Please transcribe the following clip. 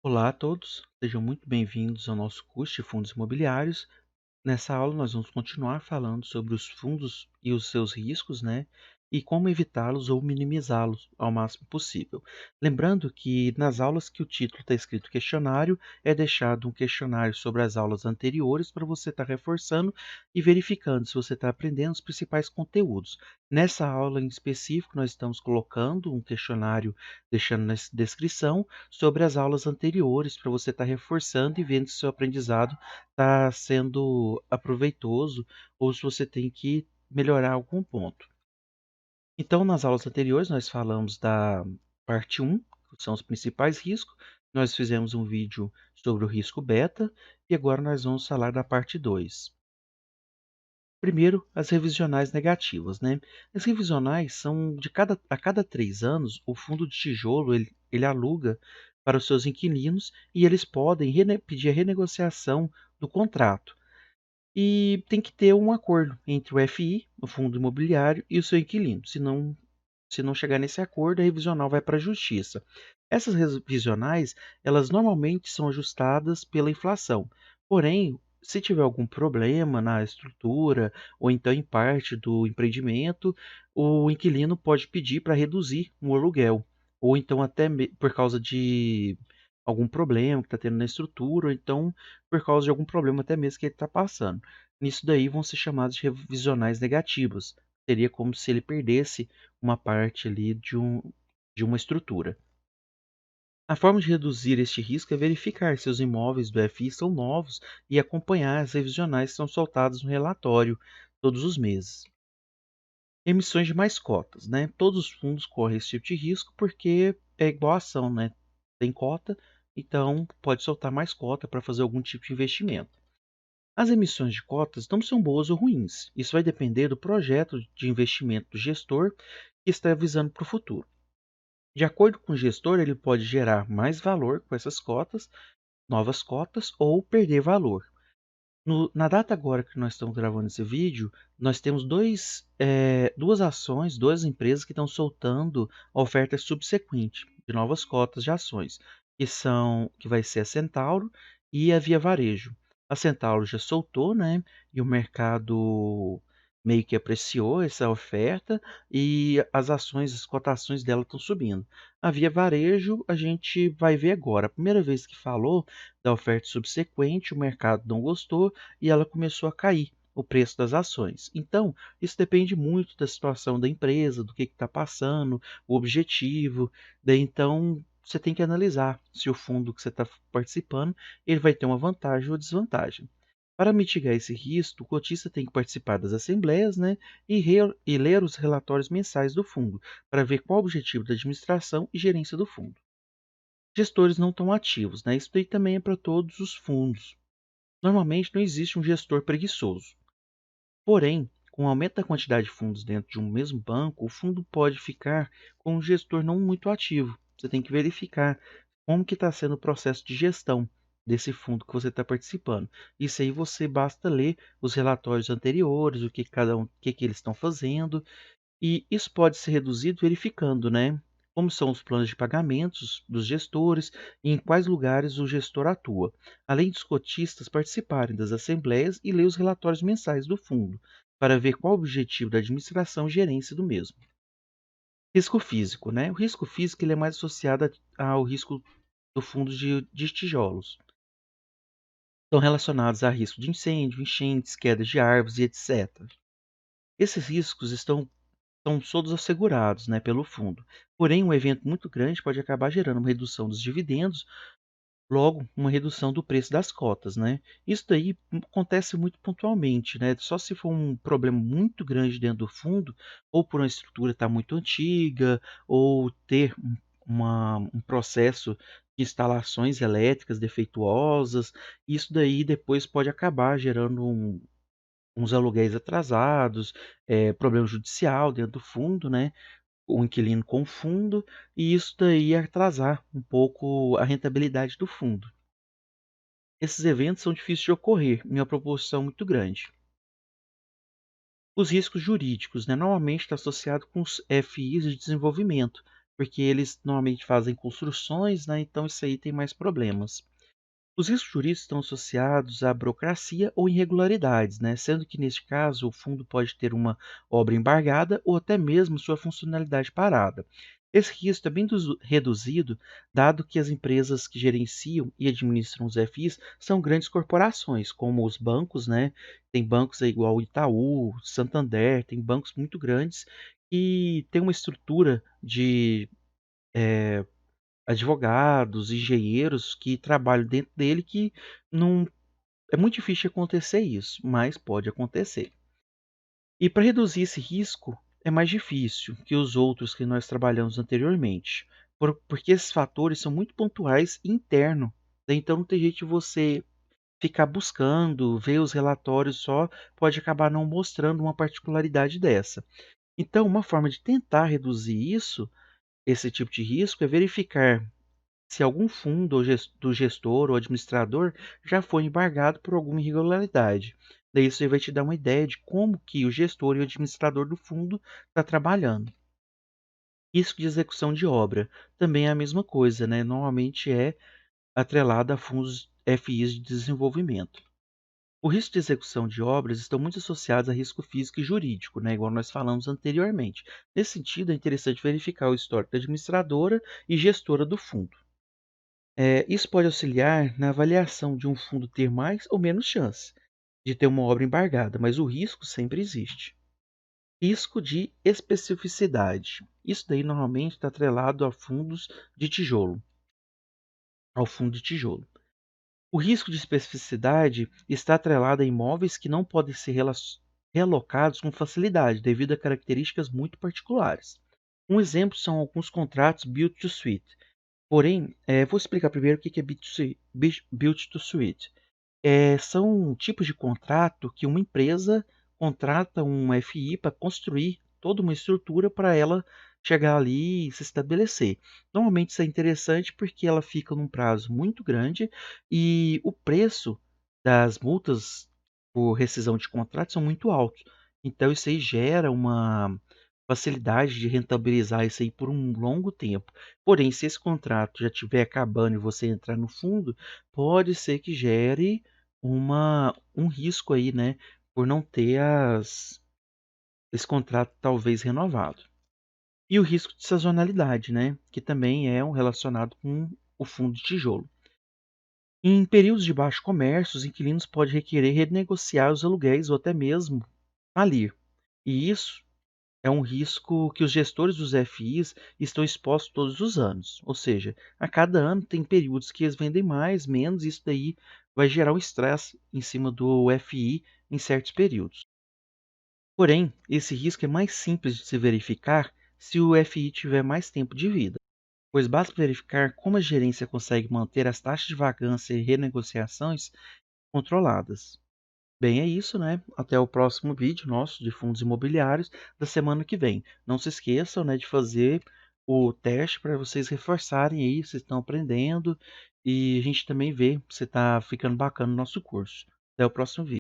Olá a todos, sejam muito bem-vindos ao nosso curso de fundos imobiliários. Nessa aula, nós vamos continuar falando sobre os fundos e os seus riscos, né? E como evitá-los ou minimizá-los ao máximo possível. Lembrando que nas aulas que o título está escrito questionário, é deixado um questionário sobre as aulas anteriores para você estar reforçando e verificando se você está aprendendo os principais conteúdos. Nessa aula em específico, nós estamos colocando um questionário, deixando na descrição, sobre as aulas anteriores para você estar reforçando e vendo se o seu aprendizado está sendo aproveitoso ou se você tem que melhorar algum ponto. Então, nas aulas anteriores, nós falamos da parte 1, que são os principais riscos. Nós fizemos um vídeo sobre o risco beta e agora nós vamos falar da parte 2. Primeiro, as revisionais negativas, né? As revisionais são a cada 3 anos, o fundo de tijolo ele aluga para os seus inquilinos e eles podem pedir a renegociação do contrato. E tem que ter um acordo entre o FI, o fundo imobiliário, e o seu inquilino. Se não chegar nesse acordo, a revisional vai para a justiça. Essas revisionais, elas normalmente são ajustadas pela inflação. Porém, se tiver algum problema na estrutura ou então em parte do empreendimento, o inquilino pode pedir para reduzir o aluguel, ou então até por causa de algum problema que está tendo na estrutura, ou então por causa de algum problema até mesmo que ele está passando. Nisso daí vão ser chamados de revisionais negativas. Seria como se ele perdesse uma parte ali de uma estrutura. A forma de reduzir este risco é verificar se os imóveis do FI são novos e acompanhar as revisionais que são soltadas no relatório todos os meses. Emissões de mais cotas, né? Todos os fundos correm esse tipo de risco porque é igual a ação, né? Tem cota, então pode soltar mais cota para fazer algum tipo de investimento. As emissões de cotas não são boas ou ruins. Isso vai depender do projeto de investimento do gestor que está visando para o futuro. De acordo com o gestor, ele pode gerar mais valor com essas cotas, novas cotas, ou perder valor. Na data agora que nós estamos gravando esse vídeo, nós temos duas ações, duas empresas que estão soltando a oferta subsequente de novas cotas de ações, que vai ser a Centauro e a Via Varejo. A Centauro já soltou, né? E o mercado meio que apreciou essa oferta e as cotações dela estão subindo. A Via Varejo a gente vai ver agora. A primeira vez que falou da oferta subsequente, o mercado não gostou e ela começou a cair o preço das ações. Então, isso depende muito da situação da empresa, do que está passando, o objetivo. Daí, então, você tem que analisar se o fundo que você está participando ele vai ter uma vantagem ou desvantagem. Para mitigar esse risco, o cotista tem que participar das assembleias, né, e ler os relatórios mensais do fundo, para ver qual o objetivo da administração e gerência do fundo. Gestores não tão ativos, né? Isso daí também é para todos os fundos. Normalmente não existe um gestor preguiçoso. Porém, com o aumento da quantidade de fundos dentro de um mesmo banco, o fundo pode ficar com um gestor não muito ativo. Você tem que verificar como que está sendo o processo de gestão desse fundo que você está participando. Isso aí você basta ler os relatórios anteriores, o que que eles estão fazendo, e isso pode ser reduzido verificando, né? Como são os planos de pagamentos dos gestores e em quais lugares o gestor atua, além dos cotistas participarem das assembleias e ler os relatórios mensais do fundo, para ver qual o objetivo da administração e gerência do mesmo. Risco físico, né? O risco físico ele é mais associado ao risco do fundo de tijolos. Estão relacionados a risco de incêndio, enchentes, quedas de árvores e etc. Esses riscos são todos assegurados, né, pelo fundo. Porém, um evento muito grande pode acabar gerando uma redução dos dividendos, logo uma redução do preço das cotas, né? Isso daí acontece muito pontualmente, né? Só se for um problema muito grande dentro do fundo, ou por uma estrutura estar muito antiga, ou ter um processo de instalações elétricas defeituosas, isso daí depois pode acabar gerando uns aluguéis atrasados, problema judicial dentro do fundo, né? O inquilino com o fundo, e isso daí ia atrasar um pouco a rentabilidade do fundo. Esses eventos são difíceis de ocorrer em uma proporção muito grande. Os riscos jurídicos, né, normalmente está associado com os FIs de desenvolvimento, porque eles normalmente fazem construções, né? Então isso aí tem mais problemas. Os riscos jurídicos estão associados à burocracia ou irregularidades, né? Sendo que, neste caso, o fundo pode ter uma obra embargada ou até mesmo sua funcionalidade parada. Esse risco é bem reduzido, dado que as empresas que gerenciam e administram os FIs são grandes corporações, como os bancos, né? Tem bancos aí igual o Itaú, Santander, tem bancos muito grandes que têm uma estrutura de eh, advogados, engenheiros que trabalham dentro dele que não é muito difícil de acontecer isso, mas pode acontecer. E para reduzir esse risco é mais difícil que os outros que nós trabalhamos anteriormente, porque esses fatores são muito pontuais e internos. Então não tem jeito de você ficar buscando, ver os relatórios só, pode acabar não mostrando uma particularidade dessa. Então, uma forma de tentar reduzir isso, esse tipo de risco, é verificar se algum fundo ou do gestor ou administrador já foi embargado por alguma irregularidade. Daí isso aí vai te dar uma ideia de como que o gestor e o administrador do fundo está trabalhando. Risco de execução de obra também é a mesma coisa, né? Normalmente é atrelado a fundos FIs de desenvolvimento. O risco de execução de obras estão muito associados a risco físico e jurídico, né? Igual nós falamos anteriormente. Nesse sentido, é interessante verificar o histórico da administradora e gestora do fundo. Isso pode auxiliar na avaliação de um fundo ter mais ou menos chance de ter uma obra embargada, mas o risco sempre existe. Risco de especificidade. Isso daí normalmente está atrelado a fundos de tijolo, ao fundo de tijolo. O risco de especificidade está atrelado a imóveis que não podem ser realocados com facilidade devido a características muito particulares. Um exemplo são alguns contratos build to suit. Porém, vou explicar primeiro o que é build to suit. São tipos de contrato que uma empresa contrata um FI para construir toda uma estrutura para ela chegar ali e se estabelecer. Normalmente isso é interessante porque ela fica num prazo muito grande e o preço das multas por rescisão de contrato são muito altos. Então isso aí gera uma facilidade de rentabilizar isso aí por um longo tempo. Porém, se esse contrato já estiver acabando e você entrar no fundo, pode ser que gere um risco aí, né, por não ter esse contrato talvez renovado. E o risco de sazonalidade, né, que também é um relacionado com o fundo de tijolo. Em períodos de baixo comércio, os inquilinos podem requerer renegociar os aluguéis ou até mesmo falir. E isso é um risco que os gestores dos FIs estão expostos todos os anos. Ou seja, a cada ano tem períodos que eles vendem mais, menos, e isso daí vai gerar um estresse em cima do FI em certos períodos. Porém, esse risco é mais simples de se verificar se o FI tiver mais tempo de vida, pois basta verificar como a gerência consegue manter as taxas de vacância e renegociações controladas. Bem, é isso, né? Até o próximo vídeo nosso de fundos imobiliários da semana que vem. Não se esqueçam, né, de fazer o teste para vocês reforçarem aí se estão aprendendo e a gente também vê se está ficando bacana o nosso curso. Até o próximo vídeo.